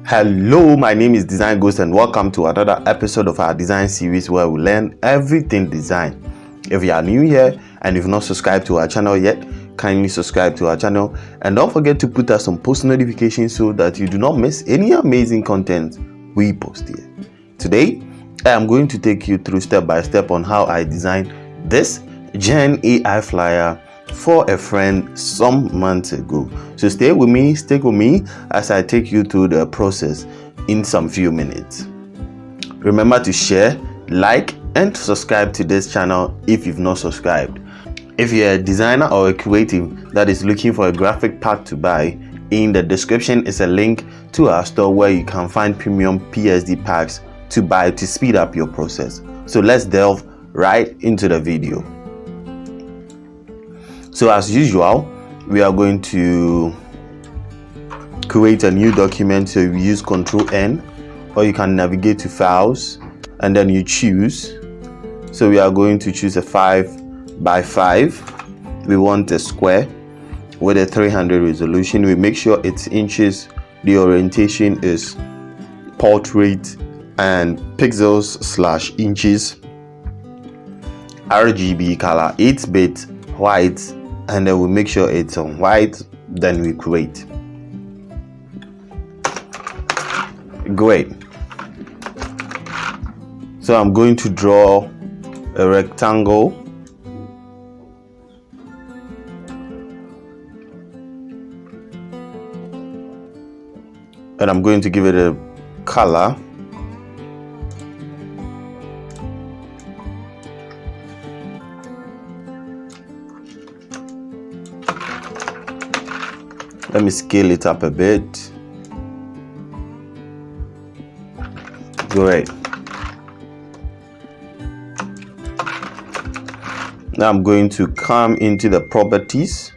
Hello, my name is Design Ghost and welcome to another episode of our design series where we learn everything design. If you are new here and you've not subscribed to our channel yet, kindly subscribe to our channel and don't forget to put us on post notifications so that you do not miss any amazing content we post here. Today, I am going to take you through step by step on how I designed this Gen AI flyer for a friend some months ago. So stick with me as I take you through the process in some few minutes. Remember to share, like and subscribe to this channel if you've not subscribed. If you're a designer or a creative that is looking for a graphic pack to buy, in the description is a link to our store where you can find premium PSD packs to buy to speed up your process. So let's delve right into the video. So as usual, we are going to create a new document. So you use Ctrl N, or you can navigate to files and then you choose. So we are going to choose a 5 by 5. We want a square with a 300 resolution. We make sure it's inches. The orientation is portrait and pixels/inches. RGB color 8-bit white, and then we make sure it's on white. Then we create. Great. So I'm going to draw a rectangle and I'm going to give it a color. Let me scale it up a bit. Great. Now I'm going to come into the properties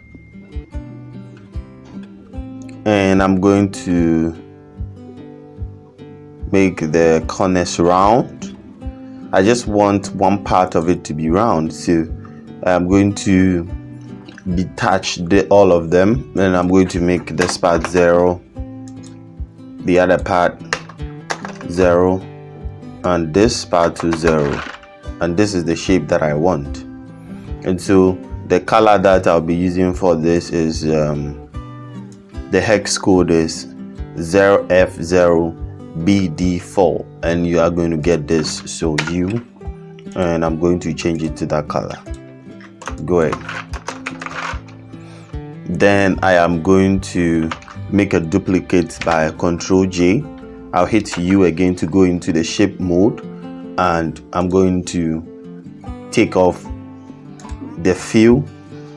and I'm going to make the corners round. I just want one part of it to be round, so I'm going to detach all of them, and I'm going to make this part 0, the other part 0, and this part to 0, and this is the shape that I want. And so the color that I'll be using for this is the hex code is 0F0BD4, and you are going to get this, so U, and I'm going to change it to that color. Go ahead. Then I am going to make a duplicate by Ctrl J. I'll hit U again to go into the shape mode, and I'm going to take off the fill,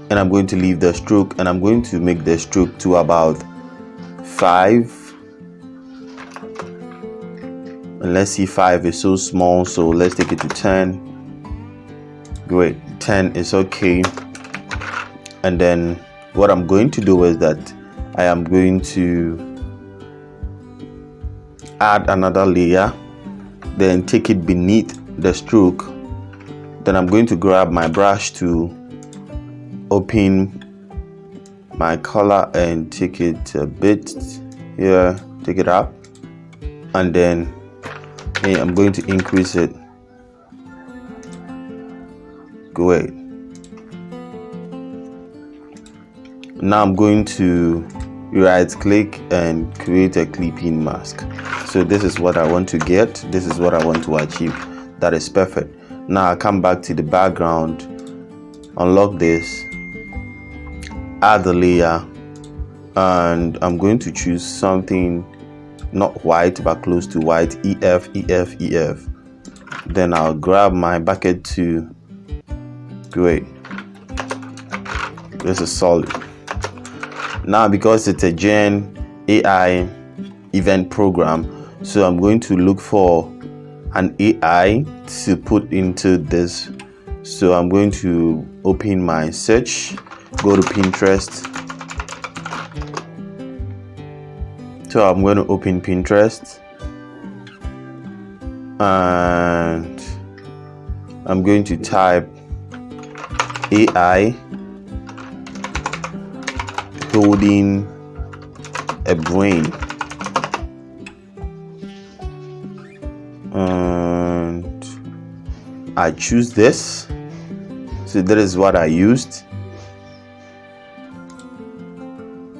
and I'm going to leave the stroke, and I'm going to make the stroke to about 5. And let's see, 5 is so small, so let's take it to 10. Great, 10 is okay. And then what I'm going to do is that I am going to add another layer, then take it beneath the stroke. Then I'm going to grab my brush to open my color and take it a bit here, take it up, and then I'm going to increase it. Great. Now I'm going to right click and create a clipping mask. So this is what I want to get. This is what I want to achieve. That is perfect. Now I come back to the background, unlock this, add the layer, and I'm going to choose something not white but close to white, EF. Then I'll grab my bucket to great. This is solid. Now because it's a Gen AI event program, so I'm going to look for an AI to put into this. So I'm going to open my search, go to Pinterest. So I'm going to open Pinterest and I'm going to type AI holding a brain. I choose this. So that is what I used.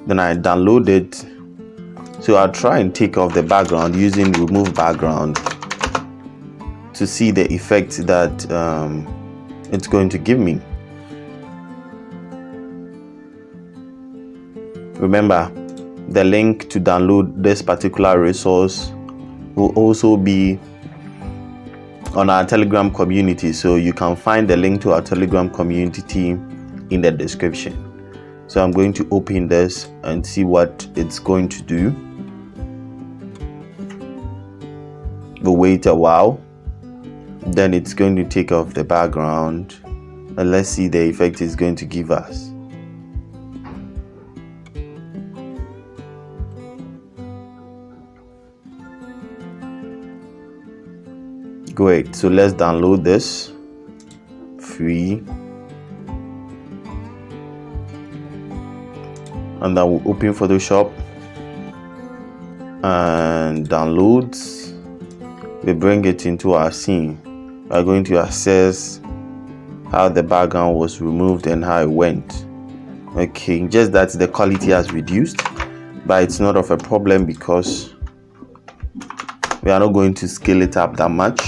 Then I download it. So I'll try and take off the background using remove background to see the effect that it's going to give me. Remember, the link to download this particular resource will also be on our Telegram community, so you can find the link to our Telegram community in the description. So I'm going to open this and see what it's going to do. We'll wait a while, then it's going to take off the background, and let's see the effect it's going to give us. Great, so let's download this free, and then we'll open Photoshop and downloads. We bring it into our scene. We're going to assess how the background was removed and how it went. Okay, just that the quality has reduced, but it's not of a problem because we are not going to scale it up that much.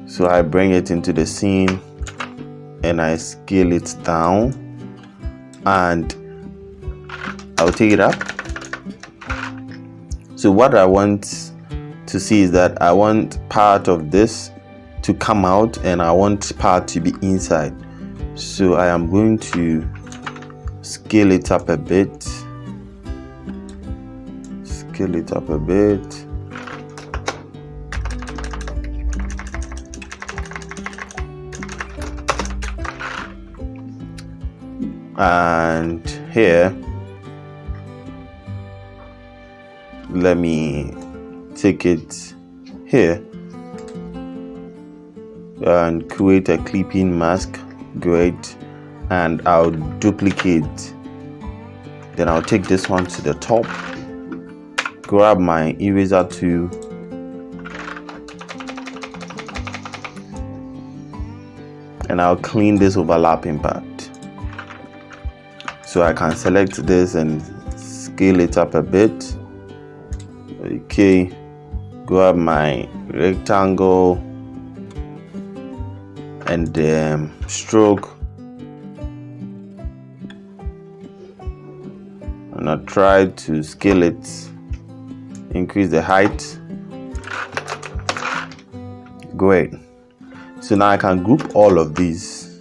So I bring it into the scene and I scale it down, and I'll take it up. So what I want to see is that I want part of this to come out and I want part to be inside. So I am going to scale it up a bit. Scale it up a bit. And here, let me take it here and create a clipping mask. Great, and I'll duplicate. Then I'll take this one to the top, grab my eraser tool, and I'll clean this overlapping part. So I can select this and scale it up a bit. Okay, grab my rectangle and stroke, and I try to scale it, increase the height. Great. So now I can group all of these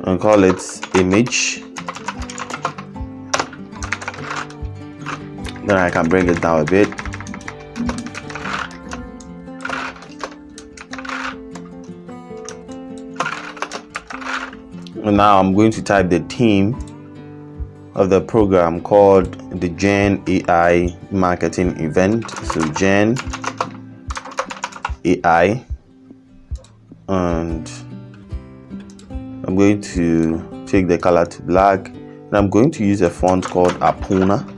and call it image. Then I can bring it down a bit. And now I'm going to type the theme of the program called the Gen AI marketing event. So Gen AI, and I'm going to take the color to black, and I'm going to use a font called Apuna.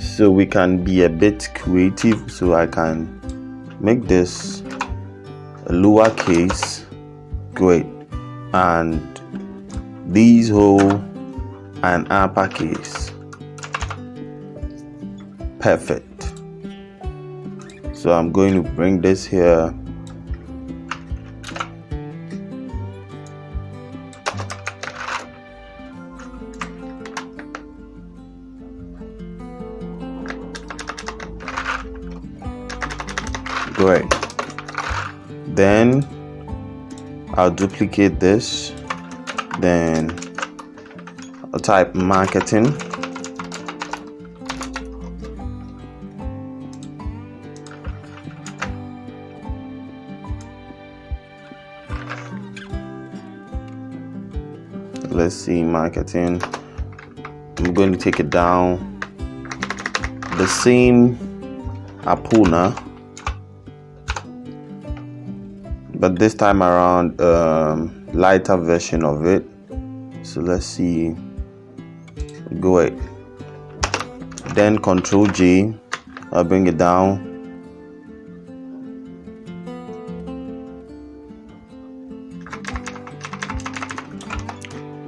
So we can be a bit creative, so I can make this a lowercase. Great. And these whole and uppercase. Perfect. So I'm going to bring this here. Great. Then I'll duplicate this. Then I'll type marketing. Let's see, marketing. I'm going to take it down the same Apuna, but this time around lighter version of it. So let's see, go ahead, then Control J, I'll bring it down.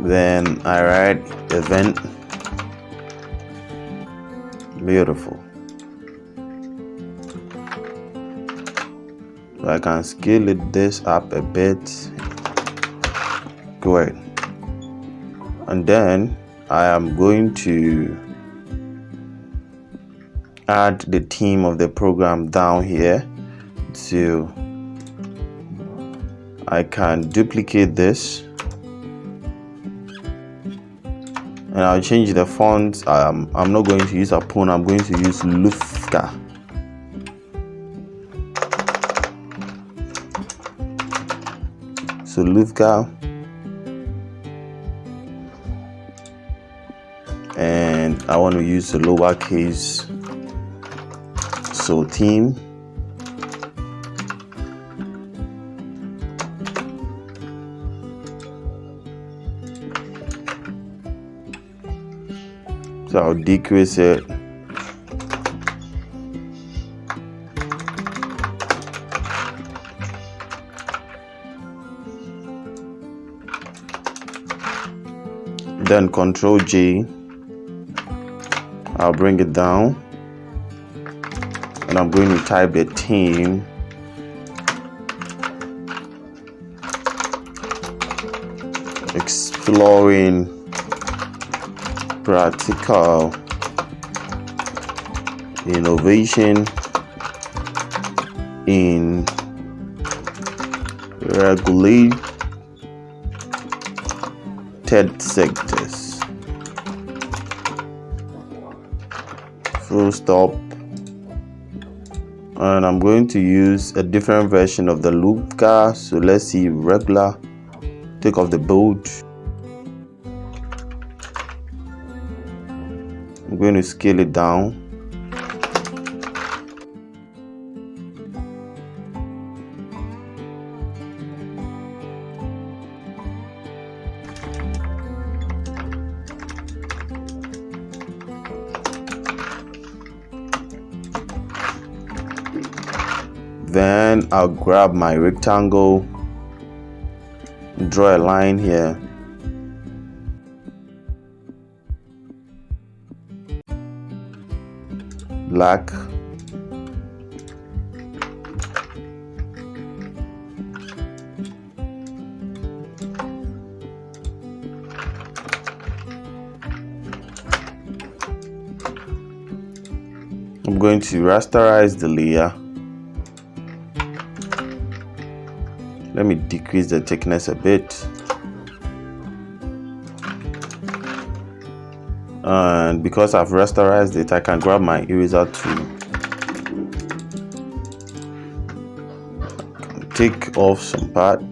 Then I write event. Beautiful. So I can scale this up a bit. Go ahead. And then I am going to add the theme of the program down here. So I can duplicate this. And I'll change the font. I'm not going to use Apuna, I'm going to use Lufka. So Lufka. And I want to use the lowercase. So theme. So I'll decrease it. Then Control J. I'll bring it down. And I'm going to type the theme. Exploring practical innovation in regulated sectors. Full stop. And I'm going to use a different version of the Lufka. So let's see, regular. Take off the bold. I'm going to scale it down. Then I'll grab my rectangle, draw a line here. Black. I'm going to rasterize the layer. Let me decrease the thickness a bit. And because I've rasterized it, I can grab my eraser tool, take off some part.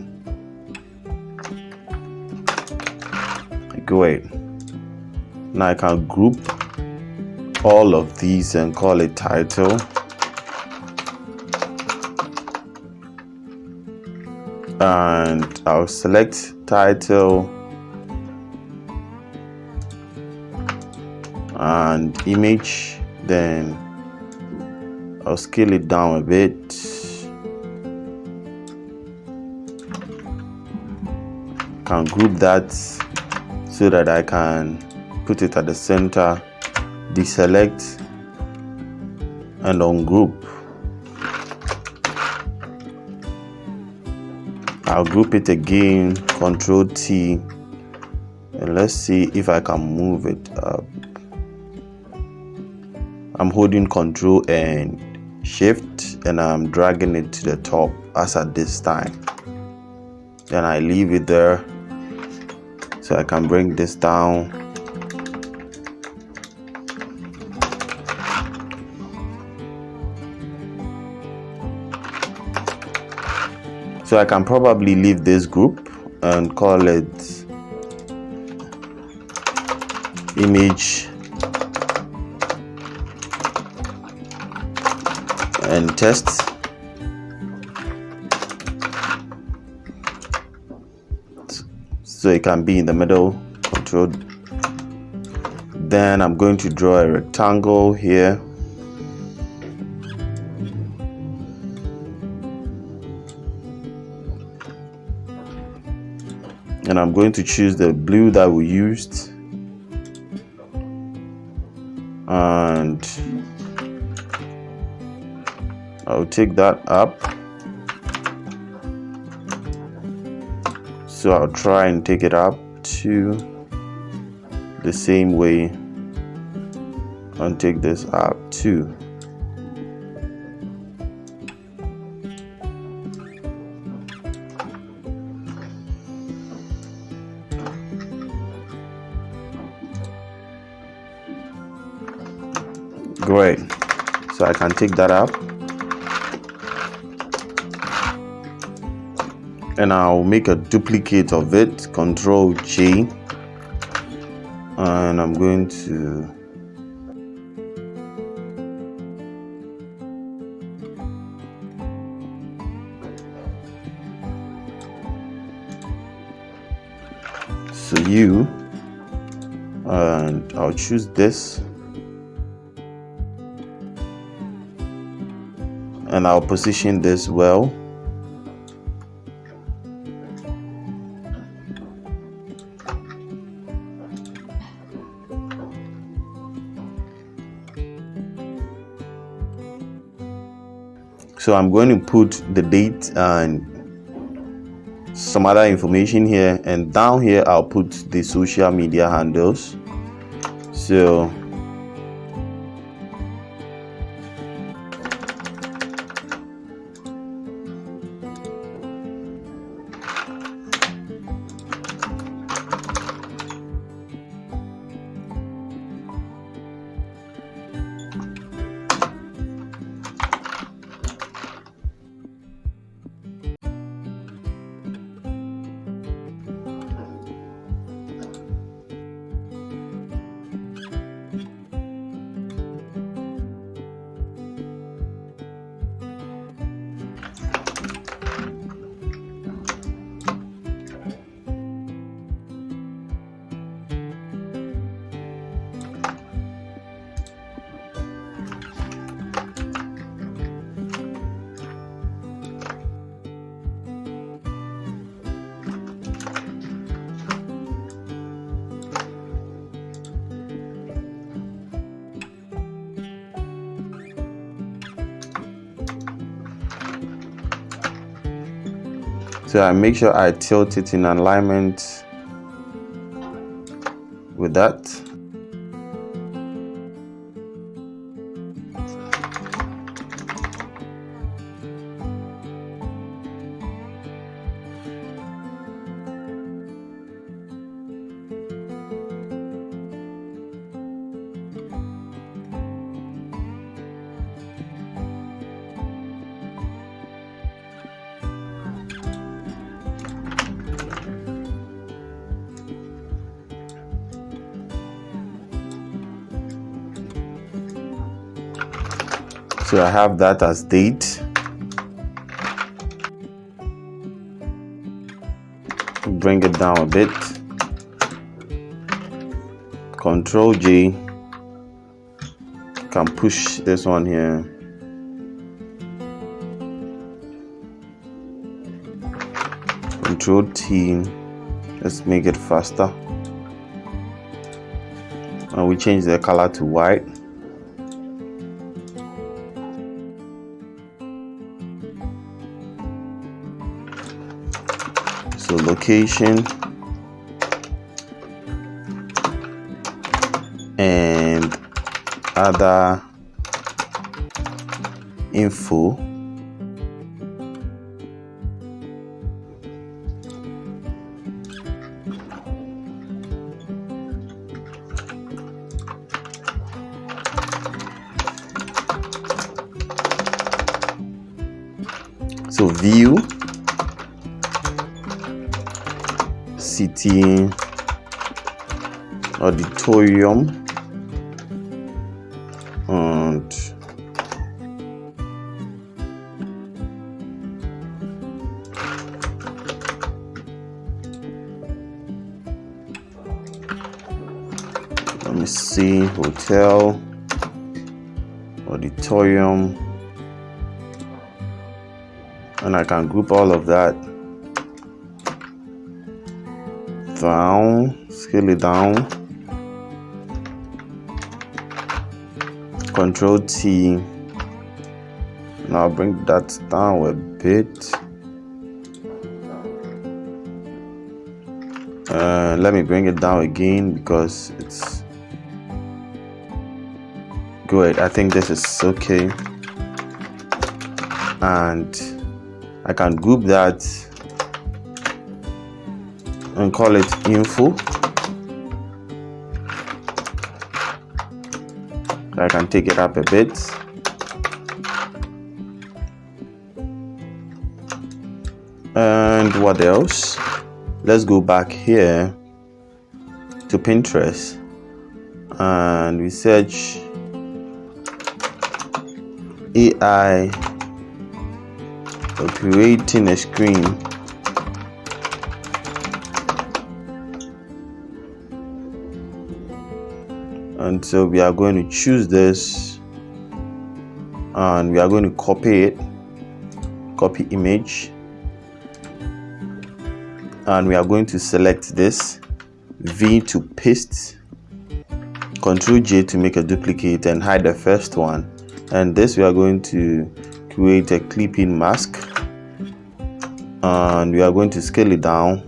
Go ahead. Now I can group all of these and call it title. And I'll select title and image, then I'll scale it down a bit. Can group that so that I can put it at the center, deselect and ungroup. I'll group it again, Control T, and let's see if I can move it up. I'm holding Control and Shift and I'm dragging it to the top as at this time. Then I leave it there so I can bring this down. So I can probably leave this group and call it image and test. So it can be in the middle. Control. Then I'm going to draw a rectangle here. And I'm going to choose the blue that we used. And I'll take that up. So I'll try and take it up to the same way and take this up too. Great. So I can take that up. And I'll make a duplicate of it. Control J. And I'm going to you, and I'll choose this, and I'll position this well. So I'm going to put the date and some other information here, and down here I'll put the social media handles. So I make sure I tilt it in alignment with that. So I have that as date. Bring it down a bit. Control J. Can push this one here. Control T. Let's make it faster. And we change the color to white. So location and other info. So view, city, auditorium, and Let me see, hotel, auditorium, and I can group all of that down, scale it down, Control T. Now bring that down a bit. Let me bring it down again because it's good. I think this is okay, and I can group that and call it info. I can take it up a bit. And what else? Let's go back here to Pinterest and we search AI for creating a screen. And so we are going to choose this and we are going to copy it, copy image, and we are going to select this, V to paste, Ctrl J to make a duplicate and hide the first one, and this we are going to create a clipping mask and we are going to scale it down,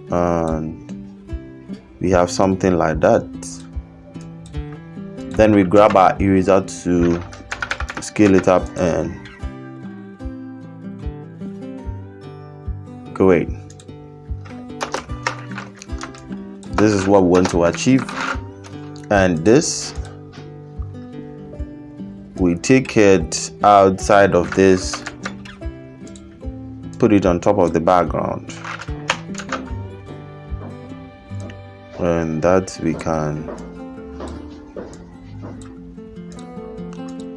and we have something like that. Then we grab our eraser to scale it up and great. This is what we want to achieve, and this we take it outside of this, put it on top of the background, and that we can.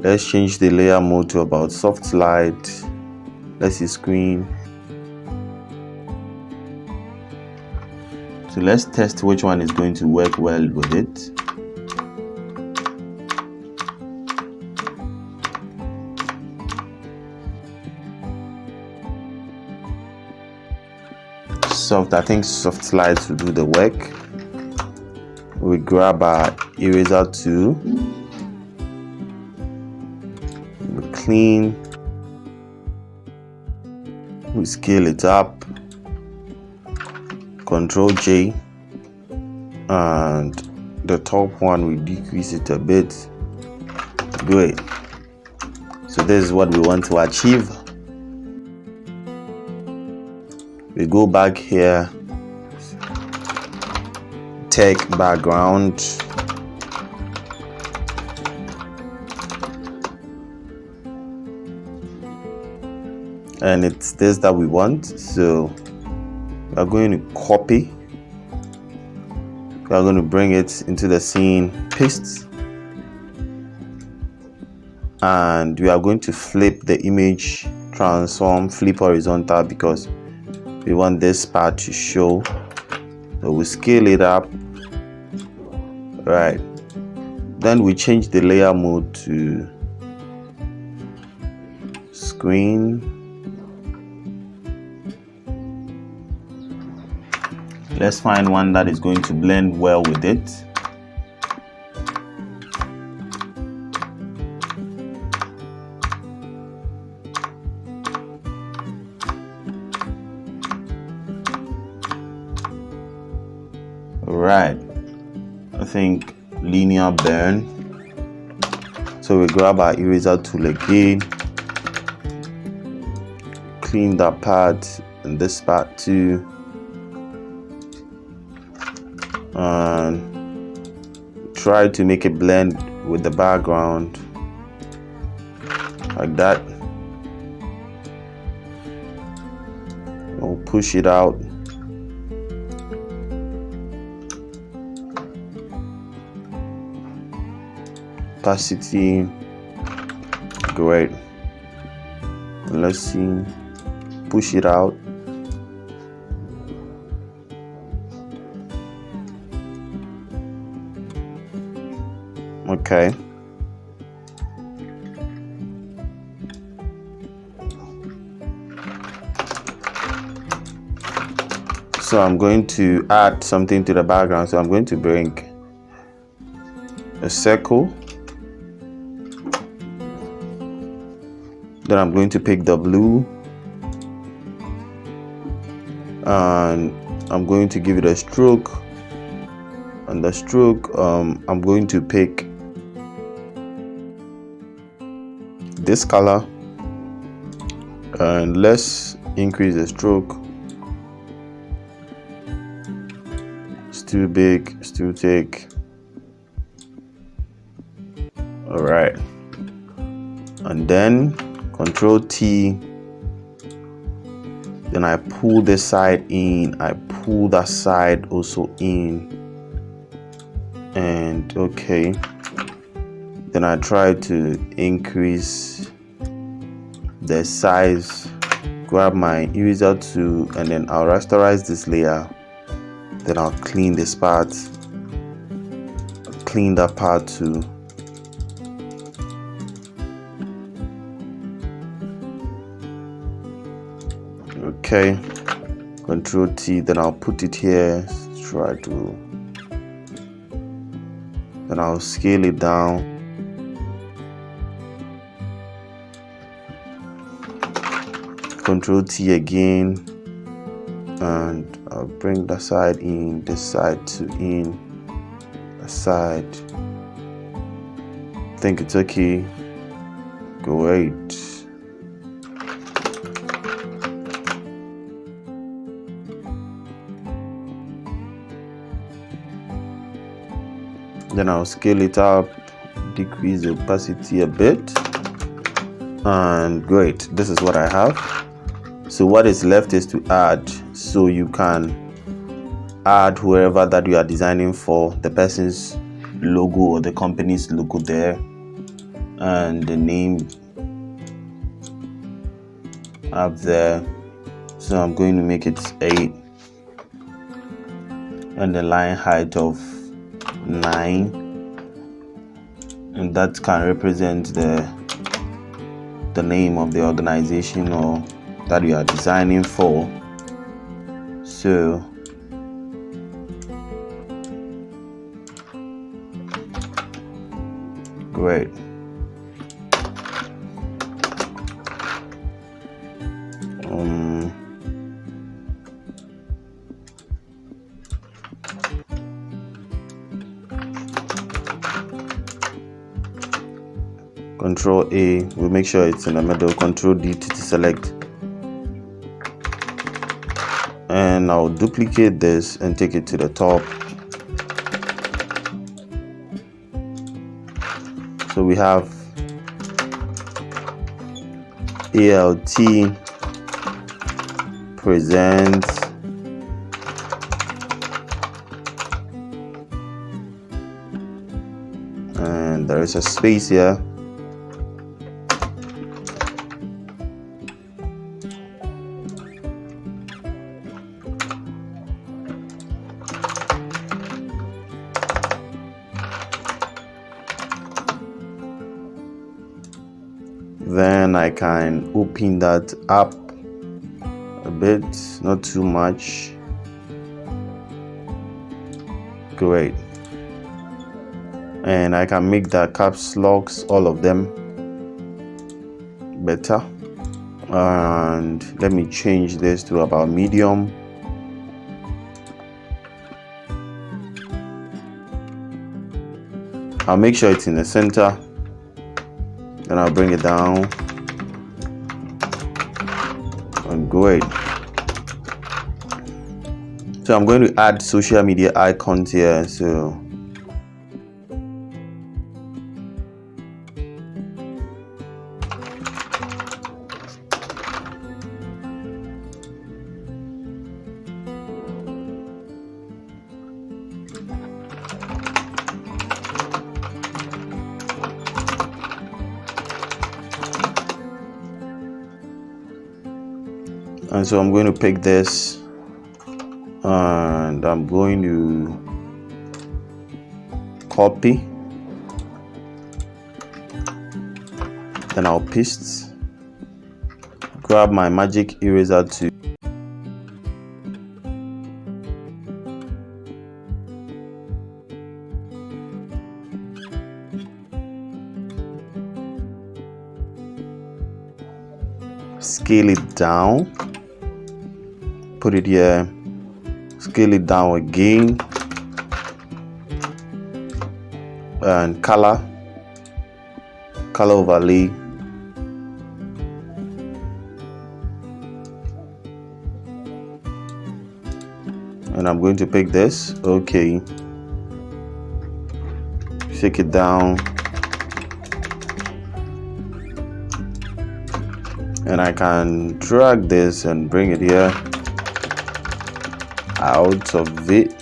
Let's change the layer mode to about soft light. Let's see screen. So let's test which one is going to work well with it. I think soft lights will do the work. We grab our eraser tool, we clean, we scale it up, Control J, and the top one we decrease it a bit. Great. So this is what we want to achieve. We go back here, tech background, and it's this that we want. So we are going to copy, we are going to bring it into the scene, paste, and we are going to flip the image, transform, flip horizontal because we want this part to show. So we scale it up, right? Then we change the layer mode to screen. Let's find one that is going to blend well with it. Right, I think linear burn. So we grab our eraser tool again, clean that part and this part too, and try to make it blend with the background like that. We'll push it out. Opacity, great. Let's see, push it out. Okay. So I'm going to add something to the background. So I'm going to bring a circle. Then I'm going to pick the blue. And I'm going to give it a stroke. And the stroke, I'm going to pick this color. And let's increase the stroke. It's too big, it's too thick. All right. And then Control T. Then I pull this side in. I pull that side also in. And okay. Then I try to increase the size. Grab my eraser tool and then I'll rasterize this layer. Then I'll clean this part. Clean that part too. Okay. Control T. Then I'll put it here. Then I'll scale it down. Control T again, and I'll bring the side in, this side to in, the side. I think it's okay. Great. Then I'll scale it up, decrease the opacity a bit, and great. This is what I have. So what is left is to add. So you can add whoever that you are designing for, the person's logo or the company's logo there, and the name up there. So I'm going to make it 8 and the line height of 9, and that can represent the name of the organization or that you are designing for. So great. Control A, we'll make sure it's in the middle. Control D to select. And I'll duplicate this and take it to the top. So we have ALT presents and there is a space here. Then I can open that up a bit, not too much. Great. And I can make the caps locks, all of them, better. And let me change this to about medium. I'll make sure it's in the center. Then I'll bring it down. And great. So I'm going to add social media icons here. So I'm going to pick this and I'm going to copy Then I'll paste, grab my magic eraser to scale it down, put it here, scale it down again, and color overlay, and I'm going to pick this. Okay, shake it down, and I can drag this and bring it here out of it.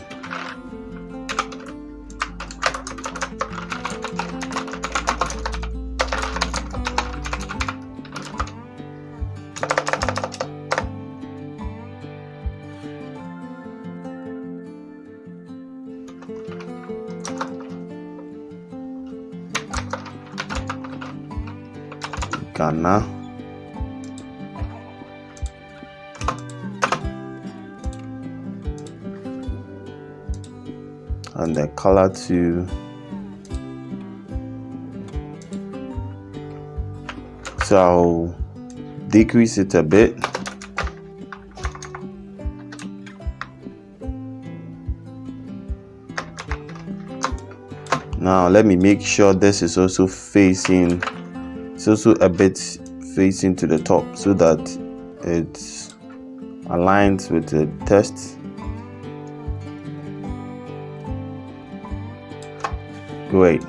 Ghana. And the color too. So I'll decrease it a bit. Now let me make sure this is also facing, it's also a bit facing to the top so that it aligns with the text. Great.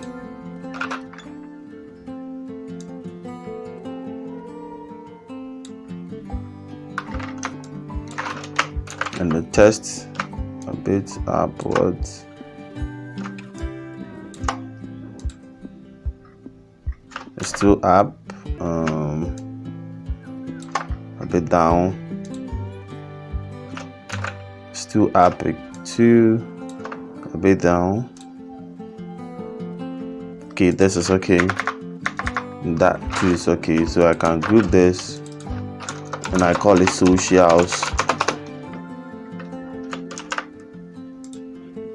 And the text a bit upwards. It's still up, a bit down, still up too, a bit down. Okay, this is okay, that too is okay. So I can group this and I call it socials.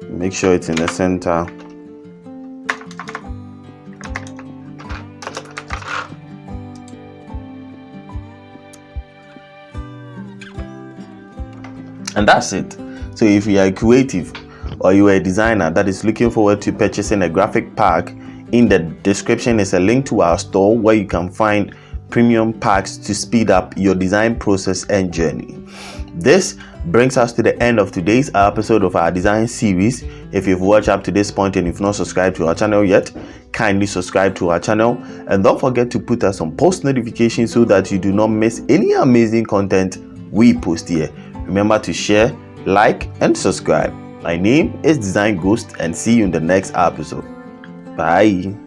Make sure it's in the center. And that's it. So if you are creative or you are a designer that is looking forward to purchasing a graphic pack, in the description is a link to our store where you can find premium packs to speed up your design process and journey. This brings us to the end of today's episode of our design series. If you've watched up to this point and you've not subscribed to our channel yet, kindly subscribe to our channel, and don't forget to put us on post notifications so that you do not miss any amazing content we post here. Remember to share, like, and subscribe. My name is Design Ghost, and see you in the next episode. Bye.